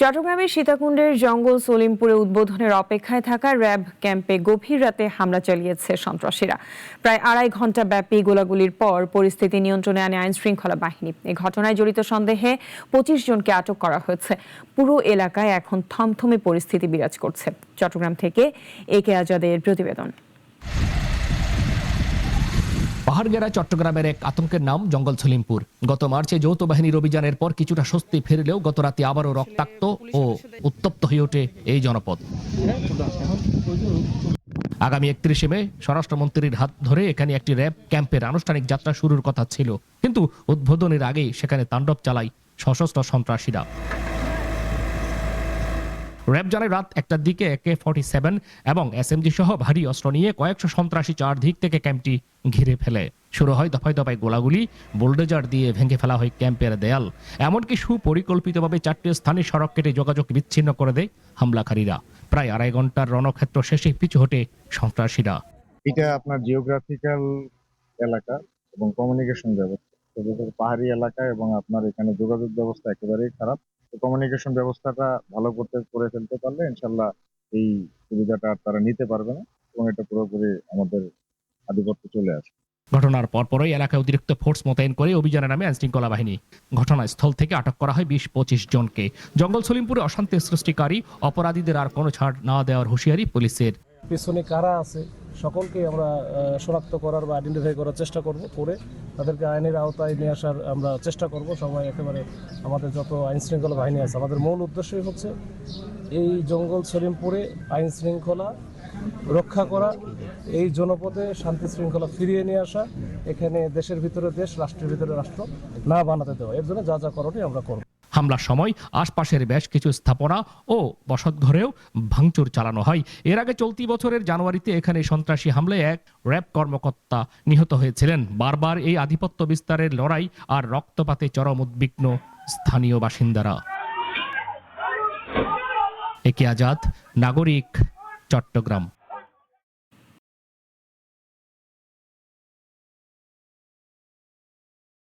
চট্টগ্রামের সীতাকুণ্ডের জঙ্গল সলিমপুরে উদ্বোধনের অপেক্ষায় থাকা র্যাব ক্যাম্পে গভীর রাতে হামলা চালিয়েছে সন্ত্রাসীরা। প্রায় ২.৫ ঘণ্টা ব্যাপী গোলাগুলির পর পরিস্থিতি নিয়ন্ত্রণে আনে আইনশৃঙ্খলা বাহিনী। এই ঘটনায় জড়িত সন্দেহে ২৫ জনকে আটক করা হয়েছে। পুরো এলাকায় এখন থমথমে পরিস্থিতি বিরাজ করছে। চট্টগ্রাম থেকে একে আজাদের প্রতিবেদন। পাহাড়গেরা চট্টগ্রামের এক আতঙ্কের নাম জঙ্গল সলিমপুর। গত মার্চে যৌথ বাহিনীর অভিযানের পর কিছুটা স্বস্তি ফিরলেও গত রাতে আবারও রক্তাক্ত ও উত্তপ্ত হয়ে ওঠে এই জনপদ। আগামী ৩১ মে স্বরাষ্ট্রমন্ত্রীর হাত ধরে এখানে একটি র্যাব ক্যাম্পের আনুষ্ঠানিক যাত্রা শুরুর কথা ছিল, কিন্তু উদ্বোধনের আগেই সেখানে তাণ্ডব চালায় সশস্ত্র সন্ত্রাসীরা। র্যাব জানায় রাত ১টার দিকে AK-47 এবং SMG সহ ভারী অস্ত্র নিয়ে কয়েকশো সন্ত্রাসী চারদিক থেকে ক্যাম্পটি ঘিরে ফেলে। শুরু হয় দফায় দফায় গোলাগুলি, বুলডোজার দিয়ে ভেঙে ফেলা হয় ক্যাম্পের দেয়াল। এমনকি সুপরিকল্পিতভাবে ৪টি স্থানীয় সড়ক কেটে যোগাযোগ বিচ্ছিন্ন করে দেয় হামলাকারীরা। প্রায় ২.৫ ঘন্টার রণক্ষেত্র শেষে পিছু হটে সন্ত্রাসীরা। এটা আপনার জিওগ্রাফিক্যাল এলাকা এবং কমিউনিকেশন ব্যবস্থা, পাহাড়ি এলাকা এবং আপনার এখানে যোগাযোগ ব্যবস্থা একেবারেই খারাপ। কমিউনিকেশন ব্যবস্থাটা ভালো করে ফেলতে পারলে ইনশাল্লাহ এই সুবিধাটা তারা নিতে পারবে না এবং এটা পুরোপুরি আমাদের আধিপত্য চলে আসে। ঘটনার পরপরই এলাকায় অতিরিক্ত ফোর্স মোতায়েন করে অভিযানের নামে আইনশৃঙ্খলা বাহিনী। ঘটনাস্থল থেকে আটক করা হয় ২০-২৫ জনকে। জঙ্গল সলিমপুরে অশান্তি সৃষ্টিকারী অপরাধীদের আর কোনো ছাড় না দেওয়ার হুঁশিয়ারি পুলিশের। পেছনে কারা আছে সকলকে আমরা শনাক্ত করার বা আইডেন্টিফাই করার চেষ্টা করব, করে তাদেরকে আইনের আওতায় নিয়ে আসার আমরা চেষ্টা করব। সবাই একেবারে আমাদের যত আইন শৃঙ্খলা বাহিনী আছে, আমাদের মূল উদ্দেশ্যই হচ্ছে এই জঙ্গল সলিমপুরে আইন শৃঙ্খলা রক্ষা করা, এই জনপদে শান্তি শৃঙ্খলা ফিরিয়ে নিয়ে আসা, এখানে দেশের ভিতরে দেশ, রাষ্ট্রের ভিতরে রাষ্ট্র না বানাতে দেওয়া। এর জন্য যা যা করণীয় আমরা করব। হামলার সময় আশপাশের বেশ কিছু স্থাপনা ও বসতঘরেও ভাঙচুর চালানো হয়। এর আগে চলতি বছরের জানুয়ারিতে এখানে সন্ত্রাসী হামলায় এক র্যাব কর্মকর্তা নিহত হয়েছিলেন। বারবার এই আধিপত্য বিস্তারের লড়াই আর রক্তপাতে চরম উদ্বিগ্ন স্থানীয় বাসিন্দারা। একে আজাদ, নাগরিক, চট্টগ্রাম।